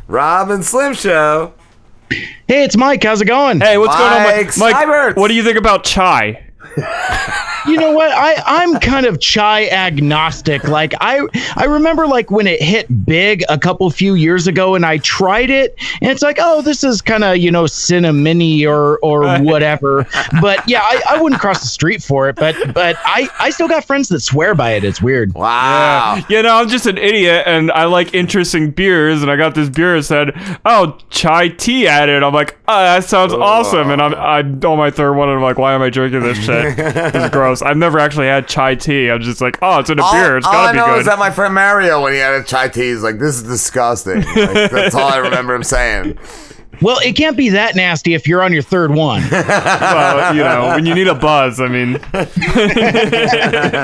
Rob and Slim Show. Hey, it's Mike. How's it going? Hey, what's going on, Mike Seibert. What do you think about chai? You know what? I'm kind of chai agnostic. Like I remember like when it hit big a few years ago, and I tried it, and it's like, oh, this is kind of cinnamony or whatever. But yeah, I wouldn't cross the street for it. But I still got friends that swear by it. It's weird. Wow. Yeah, I'm just an idiot, and I like interesting beers, and I got this beer that said, oh, chai tea added. I'm like, oh, that sounds awesome. And I'm on my third one, and I'm like, why am I drinking this shit? This is gross. I've never actually had chai tea. I'm just like, oh, it's in a beer. It's gotta be good. All I know is that my friend Mario, when he had a chai tea, he's like, this is disgusting. Like, that's all I remember him saying. Well, it can't be that nasty if you're on your third one. Well, when you need a buzz, I mean.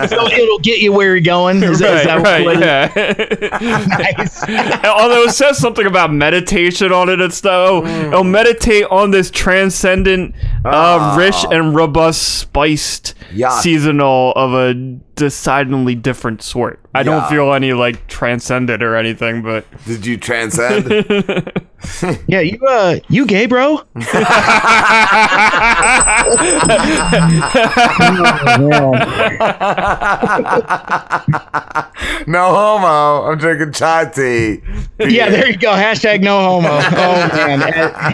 So it'll get you where you're going. Is that yeah. Nice. Although it says something about meditation on it and stuff. It'll meditate on this transcendent, rich and robust, spiced seasonal of a decidedly different sort. I don't feel any like transcendent or anything, but did you transcend? Yeah, you gay, bro? No homo. I'm drinking chai tea. Yeah, there you go. Hashtag no homo. Oh man.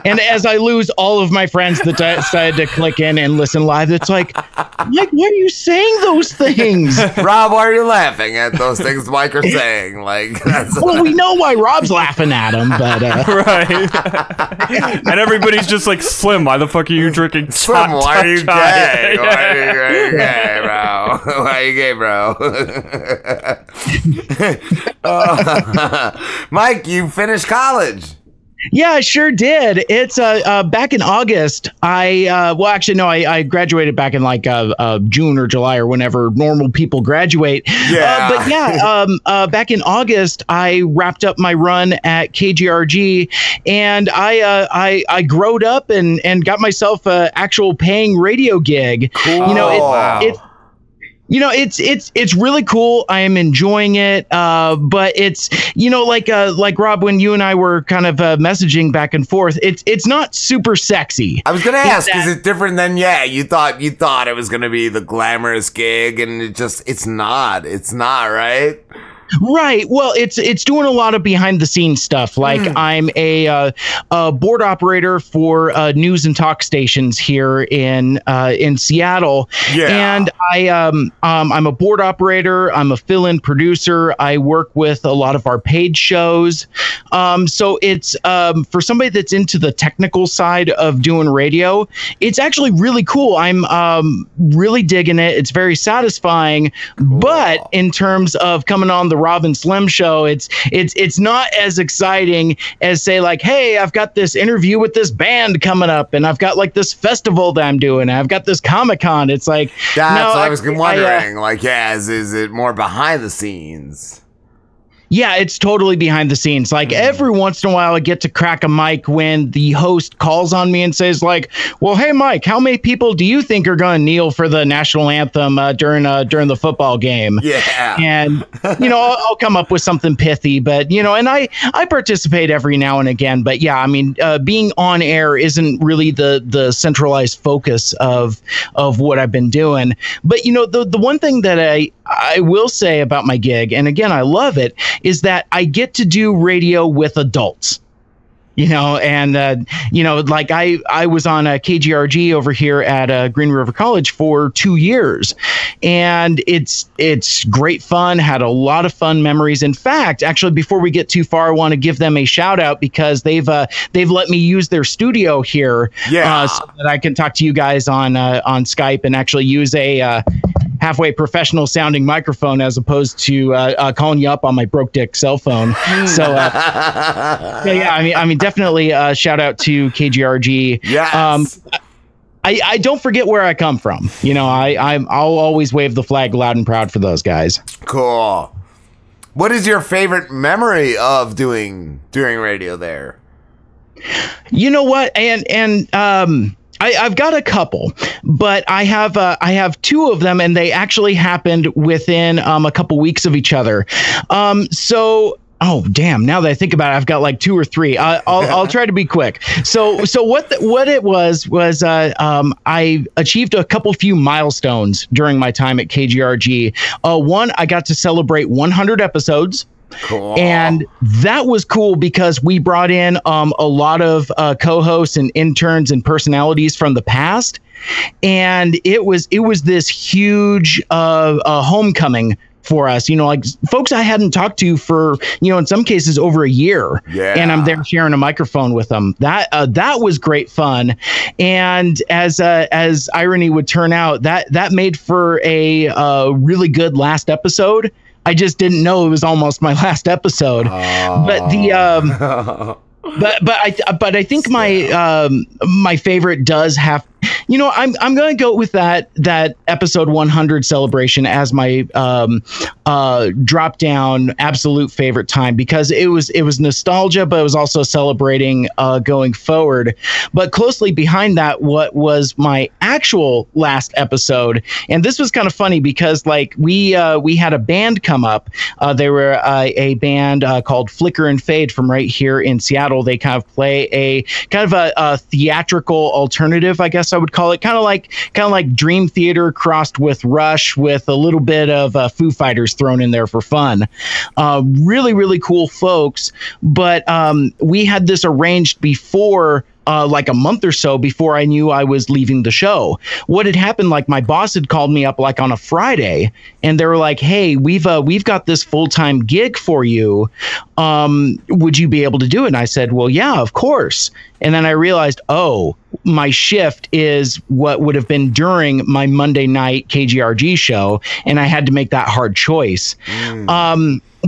And as I lose all of my friends that decided to click in and listen live, it's like, Mike, why are you saying those things? Rob, why are you laughing at those things Mike are saying? Like, well, we know why Rob's laughing at him, but right. And everybody's just like, Slim, why the fuck are you drinking Slim, why are you gay? Why are you gay, bro? Why are you gay, bro? Mike, you finished college. Yeah, I sure did. It's back in August. I graduated back in like June or July or whenever normal people graduate. Yeah. But yeah, back in August, I wrapped up my run at KGRG, and I growed up and got myself a actual paying radio gig. Cool. It's really cool. I am enjoying it. But it's, like Rob, when you and I were kind of messaging back and forth, it's not super sexy. I was going to ask, is it different than, you thought it was going to be the glamorous gig, and it's not, right? Right. Well, it's doing a lot of behind the scenes stuff. Like I'm a board operator for news and talk stations here in Seattle. Yeah. And I'm a board operator. I'm a fill-in producer. I work with a lot of our paid shows. So it's for somebody that's into the technical side of doing radio, it's actually really cool. I'm really digging it. It's very satisfying. Cool. But in terms of coming on the Rob and Slim show, it's not as exciting as, say, like, hey, I've got this interview with this band coming up, and I've got like this festival that I'm doing, and I've got this Comic-Con. It's like, that's what I was wondering. Is it more behind the scenes? Yeah, it's totally behind the scenes. Like every once in a while I get to crack a mic when the host calls on me and says like, well, hey, Mike, how many people do you think are going to kneel for the national anthem during the football game? Yeah. And, I'll come up with something pithy, but, and I participate every now and again. But yeah, I mean, being on air isn't really the centralized focus of what I've been doing. But, the one thing that I will say about my gig, and again, I love it, is that I get to do radio with adults. And like I was on a KGRG over here at Green River College for 2 years, and it's great fun. Had a lot of fun memories. In fact, actually, before we get too far, I want to give them a shout out because they've let me use their studio here, so that I can talk to you guys on Skype and actually use a halfway professional sounding microphone as opposed to calling you up on my broke dick cell phone. So I mean, definitely shout out to KGRG. Yes. I don't forget where I come from. I'll always wave the flag loud and proud for those guys. Cool. What is your favorite memory of doing radio there? You know what? And I've got a couple, but I have two of them, and they actually happened within a couple weeks of each other. So Oh, damn. Now that I think about it, I've got like 2 or 3. I'll try to be quick. So what it was I achieved a few milestones during my time at KGRG. One, I got to celebrate 100 episodes. Cool. And that was cool because we brought in a lot of co-hosts and interns and personalities from the past. And it was this huge homecoming for us, like folks I hadn't talked to for, in some cases over a year. Yeah. And I'm there sharing a microphone with them. That was great fun. And as irony would turn out, that made for a really good last episode. I just didn't know it was almost my last episode. But the but I think my favorite does have, I'm going to go with that episode 100 celebration as my drop down absolute favorite time, because it was nostalgia, but it was also celebrating going forward. But closely behind that, what was my actual last episode, and this was kind of funny because like we had a band come up. They were a band called Flicker and Fade from right here in Seattle. They kind of play a theatrical alternative, I guess I would call it, kind of like Dream Theater crossed with Rush with a little bit of Foo Fighters thrown in there for fun. Really, really cool folks. But we had this arranged before, like a month or so before I knew I was leaving the show. What had happened, like my boss had called me up like on a Friday, and they were like, "Hey, we've got this full-time gig for you. Would you be able to do it?" And I said, "Well, yeah, of course." And then I realized, oh, my shift is what would have been during my Monday night KGRG show, and I had to make that hard choice.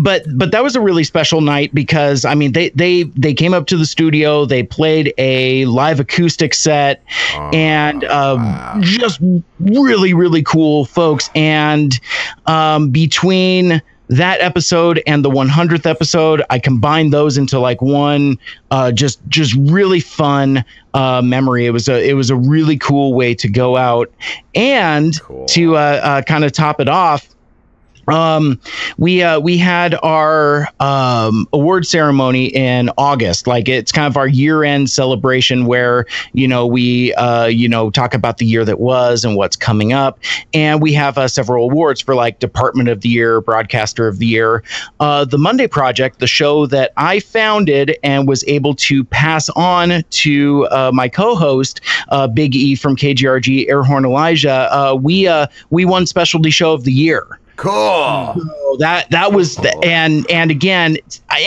But that was a really special night because I mean they came up to the studio, they played a live acoustic set, and wow. Just really, really cool folks. And between that episode and the 100th episode, I combined those into like one just really fun memory. It was a really cool way to go out. And cool. To kind of top it off, we had our award ceremony in August. Like it's kind of our year-end celebration where we talk about the year that was and what's coming up, and we have several awards for like Department of the Year, Broadcaster of the Year. The Monday Project, the show that I founded and was able to pass on to my co-host Big E from KGRG, Airhorn Elijah. We won Specialty Show of the Year. Cool. So that was and again,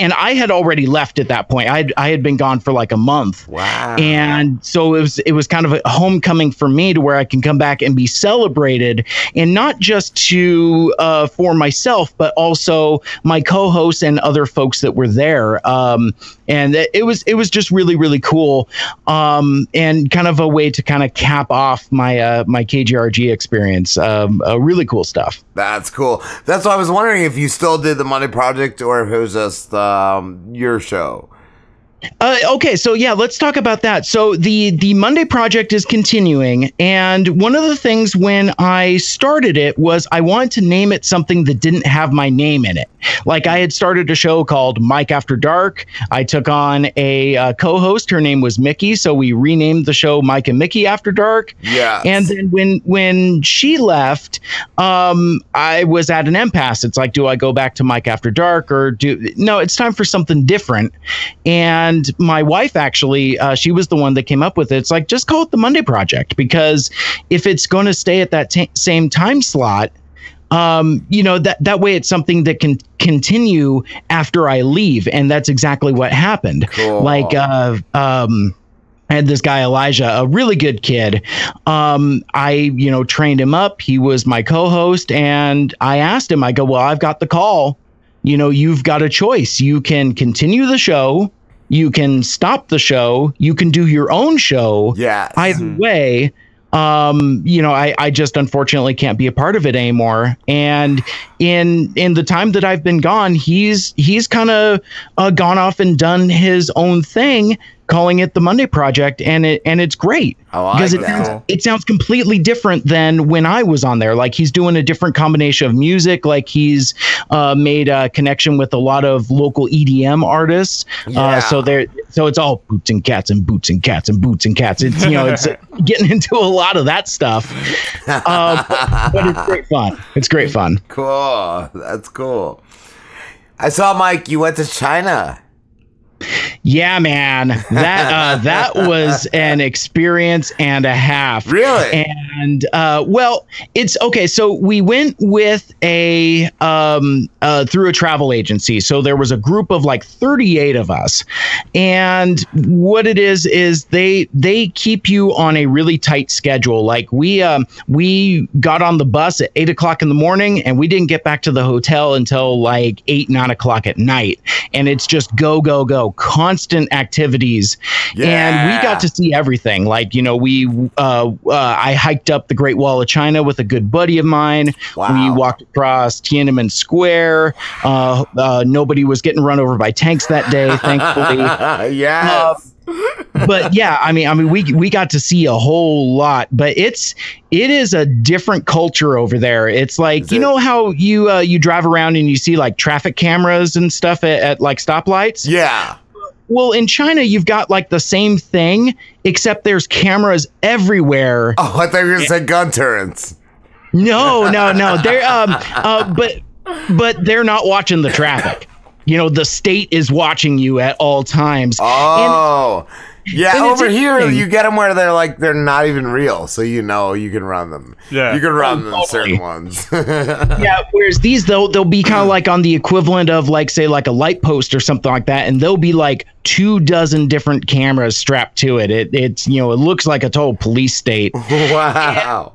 and I had already left at that point. I had been gone for like a month. Wow. And so it was kind of a homecoming for me to where I can come back and be celebrated, and not just for myself, but also my co-hosts and other folks that were there. And it was just really, really cool. And kind of a way to kind of cap off my my KGRG experience. Really cool stuff. That's cool. That's why I was wondering if you still did the Monday Project or if it was just your show. Okay, so yeah, let's talk about that. So the Monday Project is continuing, and one of the things when I started it was I wanted to name it something that didn't have my name in it. Like I had started a show called Mike After Dark. I took on a co-host. Her name was Mickey, so we renamed the show Mike and Mickey After Dark. Yeah. And then when she left, I was at an impasse. It's like, do I go back to Mike After Dark or no? It's time for something different. And my wife actually, she was the one that came up with it. It's like, just call it the Monday Project, because if it's going to stay at that same time slot, that way it's something that can continue after I leave. And that's exactly what happened. Cool. Like, I had this guy, Elijah, a really good kid. I trained him up. He was my co-host, and I asked him, I go, well, I've got the call. You've got a choice. You can continue the show. You can stop the show. You can do your own show. Yeah. Either way, I just unfortunately can't be a part of it anymore. And in the time that I've been gone, he's kind of gone off and done his own thing, calling it the Monday Project, and it's great because it sounds completely different than when I was on there. Like he's doing a different combination of music. Like he's made a connection with a lot of local EDM artists. So it's all boots and cats and boots and cats and boots and cats. It's it's getting into a lot of that stuff, but it's great fun. It's great fun. Cool. That's cool. I saw, Mike, you went to China. Yeah, man, that was an experience and a half. Really? And well, it's okay. So we went with a through a travel agency. So there was a group of like 38 of us, and what it is they keep you on a really tight schedule. Like we got on the bus at 8 o'clock in the morning, and we didn't get back to the hotel until like 9 o'clock at night, and it's just go, constant activities. And we got to see everything. Like, I hiked up the Great Wall of China with a good buddy of mine. Wow. We walked across Tiananmen Square. Nobody was getting run over by tanks that day, thankfully. Yes. But yeah, I mean, we got to see a whole lot, but it is a different culture over there. It's like, know how you drive around and you see like traffic cameras and stuff at like stoplights? Yeah. Well, in China, you've got like the same thing, except there's cameras everywhere. Oh, I thought you were going to say gun turrets. No. They're but they're not watching the traffic. The state is watching you at all times. Oh, yeah. Over here, you get them where they're not even real, so you can run them. Yeah, you can run them certain ones. Yeah. Whereas these they'll be kind of like on the equivalent of like say like a light post or something like that, and there'll be like 24 different cameras strapped to it. It looks like a total police state. Wow.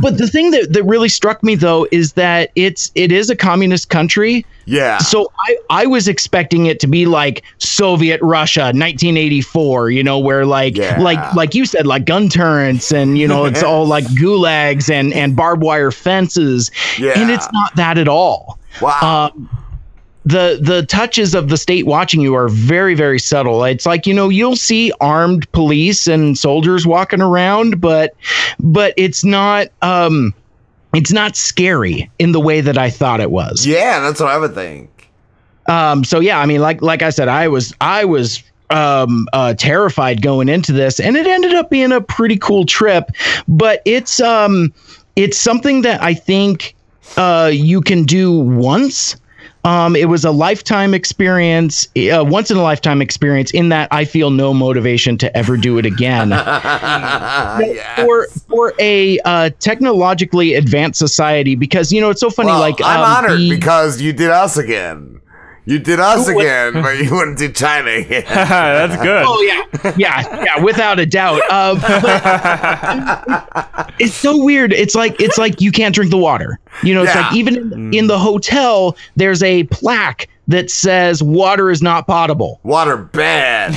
But the thing that really struck me though is that it is a communist country. Yeah. So I was expecting it to be like Soviet Russia, 1984. Where like you said, like gun turrets and it's all like gulags and barbed wire fences. Yeah. And it's not that at all. Wow. The touches of the state watching you are very, very subtle. It's like, you'll see armed police and soldiers walking around, but it's not scary in the way that I thought it was. Yeah, that's what I would think. So yeah, I mean, like I said, I was terrified going into this, and it ended up being a pretty cool trip, but it's something that I think you can do once. It was a lifetime experience, once in a lifetime experience, in that I feel no motivation to ever do it again. Yes. For a technologically advanced society, because it's so funny. Well, I'm honored because you did us again. You did us again, but you wouldn't do China again. That's good. Oh yeah, without a doubt. But it's so weird. It's like you can't drink the water. It's like even in the hotel, there's a plaque that says water is not potable. Water bad.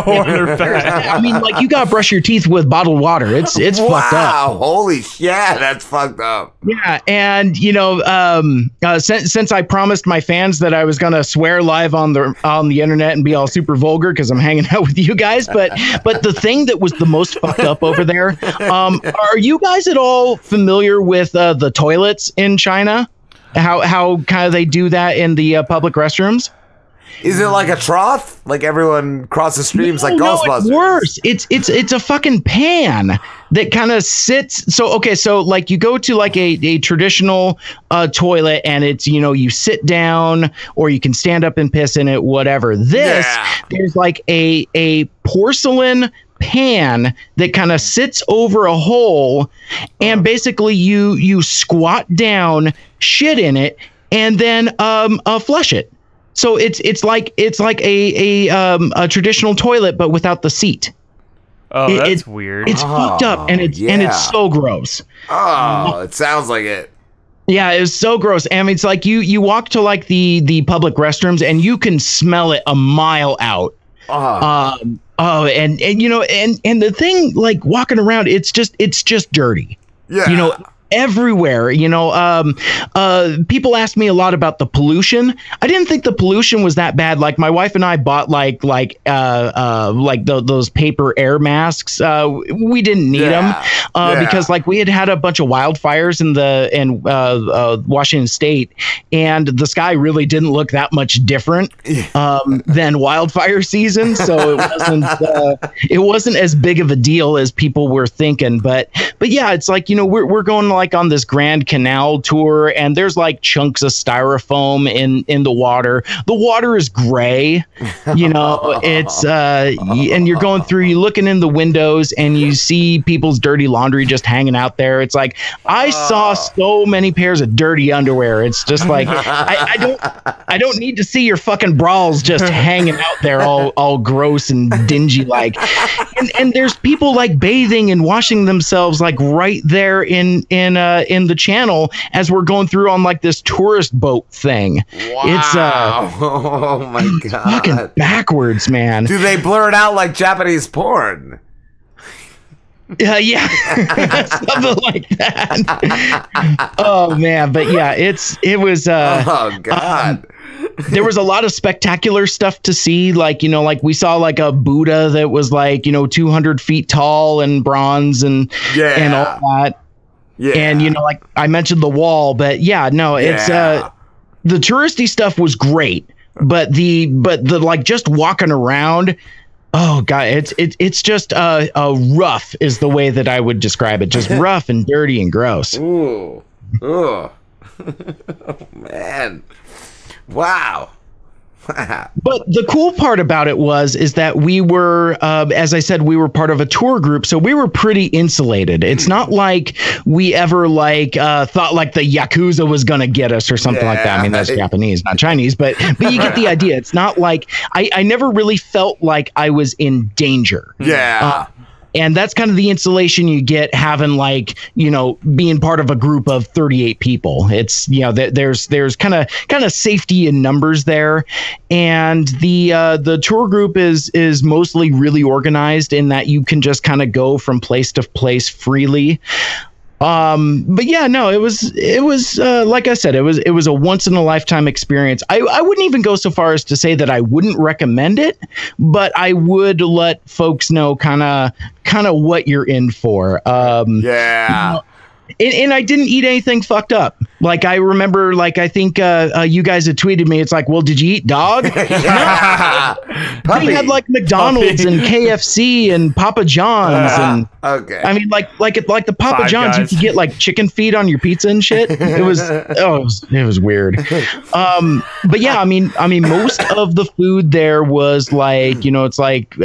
Water bad. I mean, like, you gotta brush your teeth with bottled water. It's fucked up. Wow, holy shit, that's fucked up. Yeah, and since I promised my fans that I was gonna swear live on the internet and be all super vulgar because I'm hanging out with you guys, but the thing that was the most fucked up over there, are you guys at all familiar with the toilets in China? How kind of they do that in the public restrooms? Is it like a trough? Like everyone crosses streams like Ghostbusters? It's worse. It's a fucking pan that kind of sits. So like you go to like a traditional toilet, and it's you sit down or you can stand up and piss in it, whatever. There's like a porcelain pan that kind of sits over a hole, and basically you squat down, shit in it, and then flush it. So it's like a traditional toilet, but without the seat. Oh, that's weird. It's fucked up, and it's so gross. Oh, it sounds like it. Yeah, it was so gross. I mean, it's like you walk to like the public restrooms, and you can smell it a mile out. And the thing, like, walking around, it's just dirty. Yeah. everywhere. People ask me a lot about the pollution. I didn't think the pollution was that bad. Like my wife and I bought those paper air masks. We didn't need them because like we had a bunch of wildfires in Washington State, and the sky really didn't look that much different than wildfire season. So it wasn't as big of a deal as people were thinking. But yeah, it's like, we're going like on this Grand Canal tour, and there's like chunks of styrofoam in the water. The water is gray, it's and you're going through, you're looking in the windows and you see people's dirty laundry just hanging out there. It's like, I saw so many pairs of dirty underwear. It's just like, I don't need to see your fucking bras just hanging out there all gross and dingy like. And there's people like bathing and washing themselves like right there in the channel as we're going through on like this tourist boat thing. Wow. It's oh my god, fucking backwards, man. Do they blur it out like Japanese porn? Yeah, something like that. Oh man, but yeah, it was. Oh god. There was a lot of spectacular stuff to see, like we saw like a Buddha that was like 200 feet tall and bronze and all that. Yeah, and like I mentioned the wall, but yeah, no, it's the touristy stuff was great, but the like just walking around. Oh god, it's just rough is the way that I would describe it. Just rough and dirty and gross. Ooh, oh man, wow. But the cool part about it is that we were, as I said, we were part of a tour group, so we were pretty insulated. It's not like we ever thought like the Yakuza was gonna get us or something like that. I mean, that's Japanese, not Chinese, but you get the idea. It's not like I never really felt like I was in danger. Yeah. And that's kind of the insulation you get having being part of a group of 38 people. It's, there's kind of safety in numbers there. And the tour group is mostly really organized in that you can just kind of go from place to place freely. But yeah, no, it was like I said, it was a once in a lifetime experience. I wouldn't even go so far as to say that I wouldn't recommend it, but I would let folks know kind of what you're in for. And I didn't eat anything fucked up. Like I remember, I think you guys had tweeted me. It's like, well, did you eat dog? They had like McDonald's and KFC and Papa John's and okay. I mean, like the Papa John's, you could get like chicken feet on your pizza and shit. It was weird. But yeah, I mean, most of the food there was like, it's like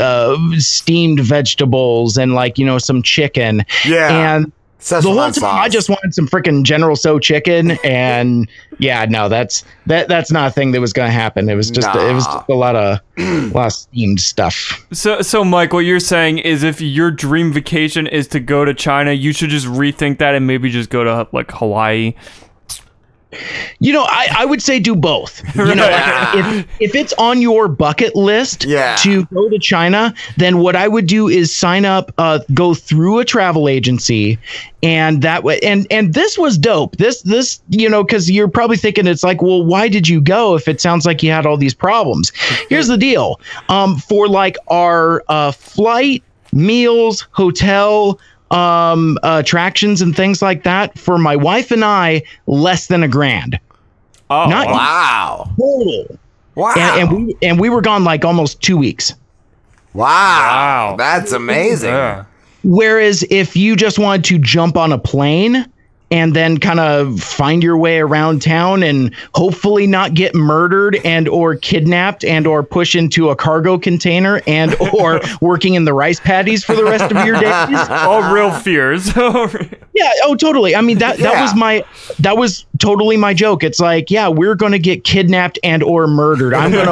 steamed vegetables and like some chicken. Yeah. And the whole time I just wanted some freaking General Tso chicken, and yeah, no, that's not a thing that was going to happen. It was just a lot of steamed stuff. So Mike, what you're saying is if your dream vacation is to go to China, you should just rethink that and maybe just go to like Hawaii. I would say do both. If it's on your bucket list to go to China, then what I would do is sign up, go through a travel agency, and that way. And this was dope. This because you're probably thinking it's like, well, why did you go if it sounds like you had all these problems? Here's the deal. For like our flight, meals, hotel, attractions and things like that, for my wife and I, less than $1,000. Oh, not wow. Total. Wow. And we were gone like almost 2 weeks. Wow. That's amazing. Yeah. Whereas if you just wanted to jump on a plane and then kind of find your way around town and hopefully not get murdered and or kidnapped and or push into a cargo container and or working in the rice paddies for the rest of your days. All real fears. Yeah. Oh, totally. I mean, that was totally my joke. It's like, yeah, we're going to get kidnapped and or murdered. I'm going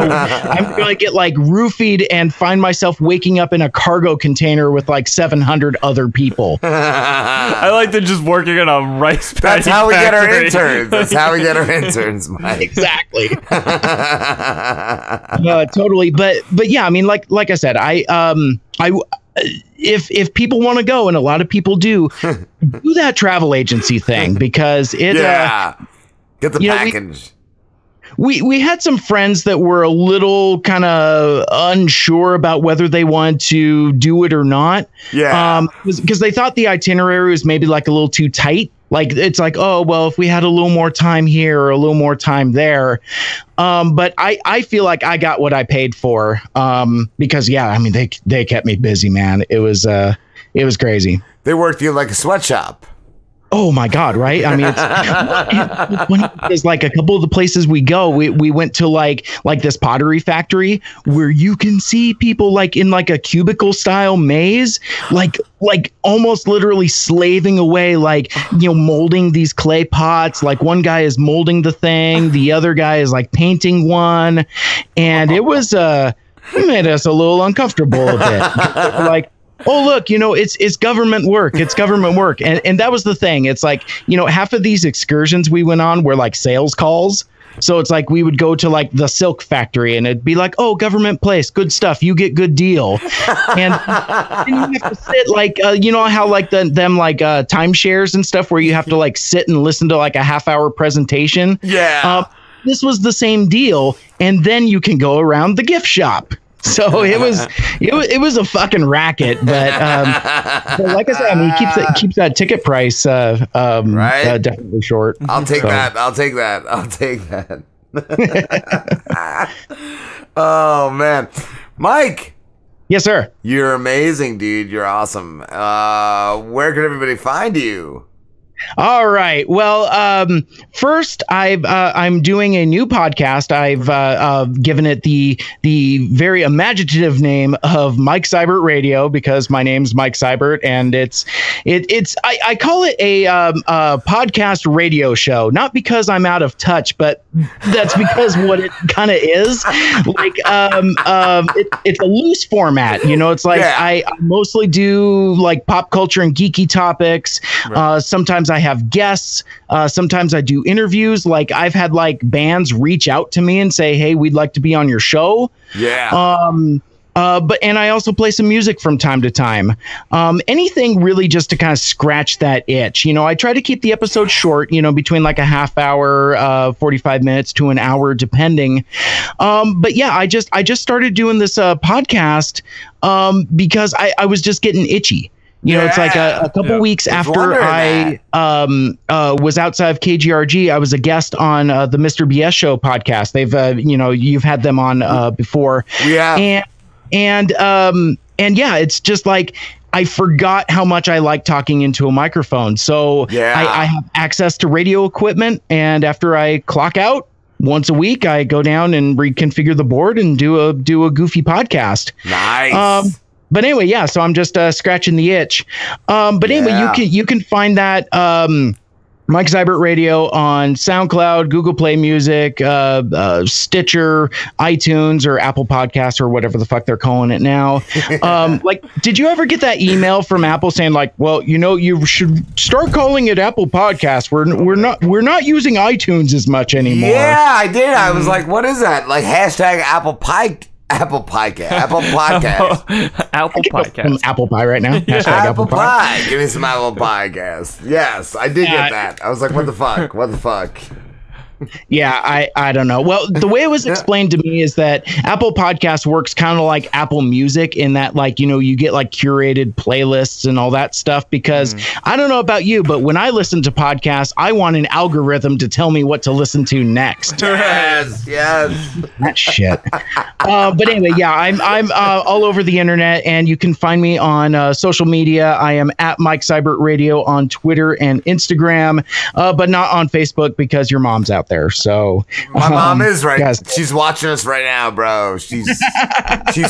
to get like roofied and find myself waking up in a cargo container with like 700 other people. I like to just working in a rice paddy. That's how we get our interns. That's how we get our interns, Mike. Exactly. Totally. But yeah, I mean, like I said, if people want to go, and a lot of people do that travel agency thing, because it get the package. We had some friends that were a little kind of unsure about whether they wanted to do it or not. Yeah. Because they thought the itinerary was maybe like a little too tight. Like, it's like, oh, well, if we had a little more time here or a little more time there. But I feel like I got what I paid for, because, yeah, I mean, they kept me busy, man. It was crazy. They worked you like a sweatshop. Oh my God! Right? I mean, it's like a couple of the places we go. We went to like this pottery factory where you can see people like in like a cubicle style maze, like almost literally slaving away, like, you know, molding these clay pots. Like one guy is molding the thing, the other guy is like painting one, and it made us a little uncomfortable a bit. Like, oh, look, you know, it's government work. It's government work. And that was the thing. It's like, you know, half of these excursions we went on were like sales calls. So it's like we would go to like the silk factory and it'd be like, oh, government place, good stuff. You get good deal. And then you have to sit like, you know how like them timeshares and stuff where you have to like sit and listen to like a half-hour presentation. Yeah. This was the same deal. And then you can go around the gift shop. So it was a fucking racket, but like I said, I mean, it keeps that ticket price right? Definitely short. I'll take that. Oh man, Mike. Yes, sir. You're amazing, dude. You're awesome. Where can everybody find you? All right. Well, first, I'm doing a new podcast. I've given it the very imaginative name of Mike Seibert Radio, because my name's Mike Seibert, and I call it a podcast radio show, not because I'm out of touch, but that's because what it kind of is. Like, it's a loose format. You know, it's like I mostly do like pop culture and geeky topics. Right. Sometimes I have guests. Sometimes I do interviews. Like I've had like bands reach out to me and say, hey, we'd like to be on your show. Yeah. And I also play some music from time to time. Anything really just to kind of scratch that itch. You know, I try to keep the episode short, you know, between like a half hour, 45 minutes to an hour, depending. But yeah, I just started doing this podcast because I was just getting itchy. You know, it's like a couple weeks after I was outside of KGRG, I was a guest on the Mr. BS Show podcast. They've, you know, you've had them on before. Yeah. And yeah, it's just like I forgot how much I like talking into a microphone. So I have access to radio equipment. And after I clock out once a week, I go down and reconfigure the board and do a goofy podcast. Nice. But anyway, yeah, so I'm just scratching the itch. But anyway, you can find that Mike Seibert Radio on SoundCloud, Google Play Music, Stitcher, iTunes, or Apple Podcasts, or whatever the fuck they're calling it now. Like, did you ever get that email from Apple saying like, well, you know, you should start calling it Apple Podcasts. We're not using iTunes as much anymore. Yeah, I did. I was like, what is that? Like hashtag Apple Podcast. Apple Podcast. Apple Podcast. Apple pie right now. Apple pie. Give me some Apple Podcast. Yes, I did get that. I was like, what the fuck? What the fuck? Yeah, I don't know. Well, the way it was explained to me is that Apple Podcast works kind of like Apple Music in that, like, you know, you get like curated playlists and all that stuff, because I don't know about you, but when I listen to podcasts, I want an algorithm to tell me what to listen to next. Yes. That shit. But anyway, yeah, I'm all over the internet, and you can find me on social media. I am at Mike Seibert Radio on Twitter and Instagram, but not on Facebook because your mom's out there. So my mom is right. Guys. She's watching us right now, bro. She's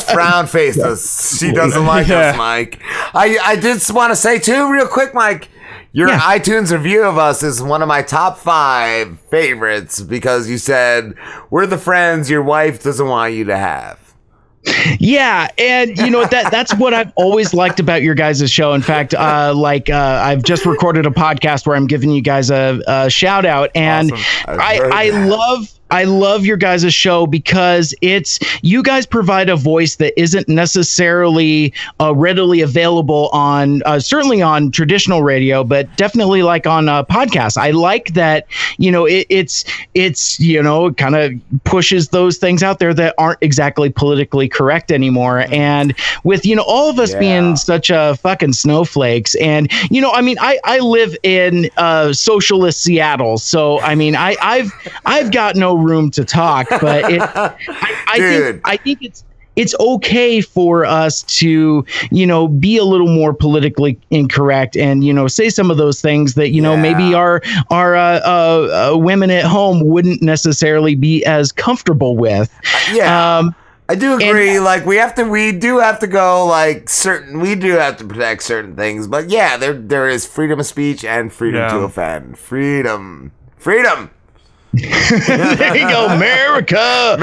frown faced us. She doesn't like us, Mike. I did want to say too, real quick, Mike. Your iTunes review of us is one of my top 5 favorites because you said we're the friends your wife doesn't want you to have. Yeah, and you know that's what I've always liked about your guys' show. In fact, I've just recorded a podcast where I'm giving you guys a shout out, and awesome. I love I love your guys' show because you guys provide a voice that isn't necessarily readily available on certainly on traditional radio, but definitely like on podcasts. I like that, it's kind of pushes those things out there that aren't exactly politically correct anymore. And with, all of us being such fucking snowflakes, and, I live in socialist Seattle. So, I've got no room to talk, but I think it's okay for us to, be a little more politically incorrect and, say some of those things that, maybe our women at home wouldn't necessarily be as comfortable with. Yeah. I do agree. We do have to protect certain things, but yeah, there is freedom of speech and freedom to offend. Freedom. There you go, America.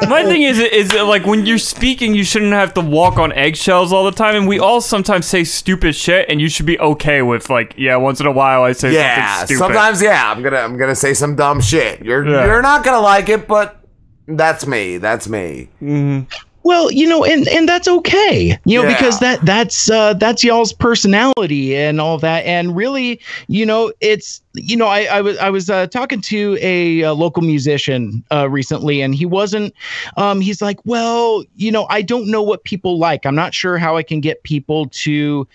My thing is like when you're speaking, you shouldn't have to walk on eggshells all the time, and we all sometimes say stupid shit, and you should be okay with once in a while I say something stupid. Sometimes I'm gonna say some dumb shit. You're not gonna like it, but that's me. Mm-hmm. Well, and that's okay, because that's y'all's personality and all that. And really, it's, I was talking to a local musician recently, and he's like, well, I don't know what people like. I'm not sure how I can get people to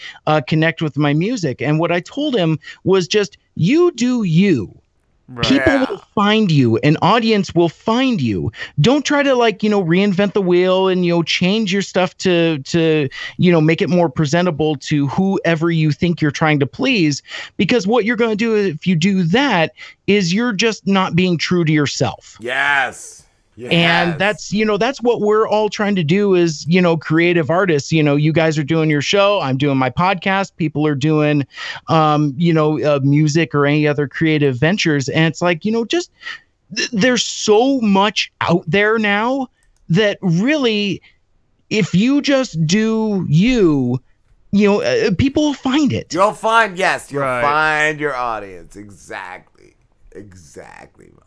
connect with my music. And what I told him was just, you do you. Right. People will find you. An audience will find you. Don't try to reinvent the wheel and change your stuff to make it more presentable to whoever you think you're trying to please, because what you're going to do if you do that is you're just not being true to yourself. Yes. And that's what we're all trying to do is, creative artists. You guys are doing your show. I'm doing my podcast. People are doing, music or any other creative ventures. And it's like, there's so much out there now that really, if you just do people will find it. You'll find your audience. Exactly, Mike.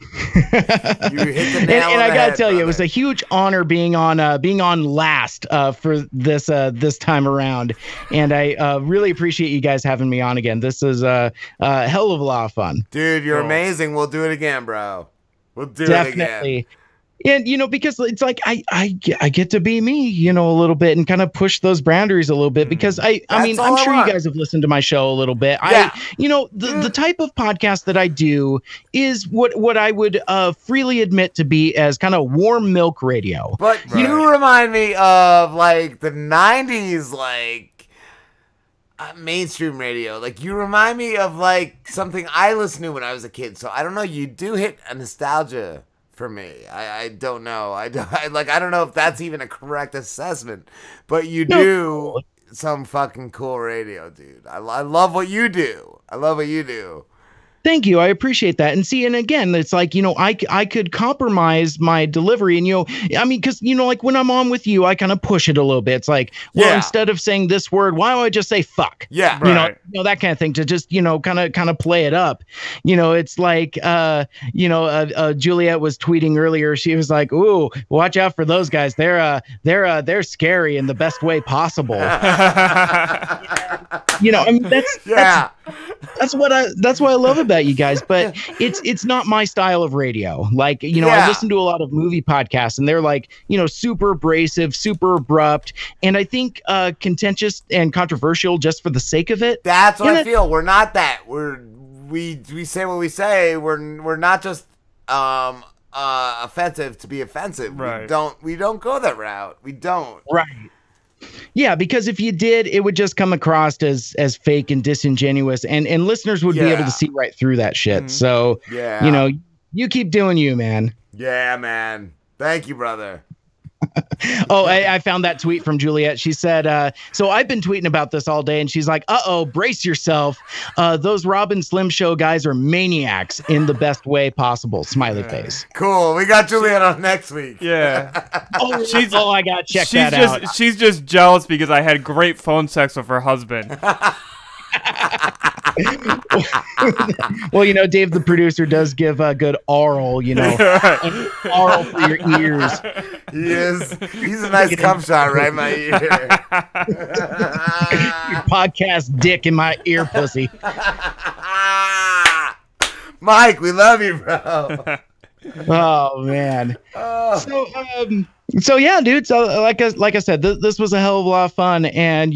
You hit the nail on and I the gotta head, tell you, brother. it was a huge honor being on last for this time around, and I really appreciate you guys having me on again. This is a hell of a lot of fun, dude. You're amazing. We'll do it again, bro. We'll do it again. And because it's like I get to be me, a little bit, and kind of push those boundaries a little bit, because I'm sure you guys have listened to my show a little bit. Yeah. The type of podcast that I do is what I would freely admit to be as kind of warm milk radio. But you remind me of the 90s mainstream radio. You remind me of something I listened to when I was a kid. So I don't know, you do hit a nostalgia for me. I don't know. I don't know if that's even a correct assessment, but you do some fucking cool radio, dude. I love what you do. Thank you. I appreciate that. And see, and again, it's like, I could compromise my delivery, and, because, when I'm on with you, I kind of push it a little bit. It's like, well, instead of saying this word, why don't I just say fuck? Yeah. That kind of thing, to just, kind of play it up. It's like, Juliet was tweeting earlier. She was like, ooh, watch out for those guys. They're scary in the best way possible. That's what I love about you guys, but it's not my style of radio. I listen to a lot of movie podcasts, and they're super abrasive, super abrupt, and I think contentious and controversial just for the sake of it. That's what I feel. We're not that. We say what we say. We're not just offensive to be offensive. Right. We don't go that route. We don't. Right. Yeah, because if you did, it would just come across as fake and disingenuous, and listeners would be able to see right through that shit. So, you keep doing you, man. Yeah, man. Thank you, brother. Oh, I found that tweet from Juliet. She said, so I've been tweeting about this all day, and she's like, brace yourself. Those Robin Slim Show guys are maniacs in the best way possible. Smiley face. Cool. We got Juliet on next week. Yeah. I got to check that out. She's just jealous because I had great phone sex with her husband. Well, Dave, the producer, does give a good oral, oral for your ears. He is. He's a nice cum shot right in my ear. Your podcast dick in my ear, pussy. Mike, we love you, bro. Oh man. So yeah, dude. So like I said, this was a hell of a lot of fun, and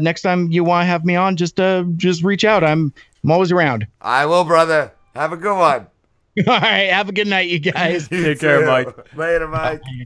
next time you want to have me on, just reach out. I'm always around. I will, brother. Have a good one. All right. Have a good night, you guys. Take care, Mike. Later, Mike. Bye.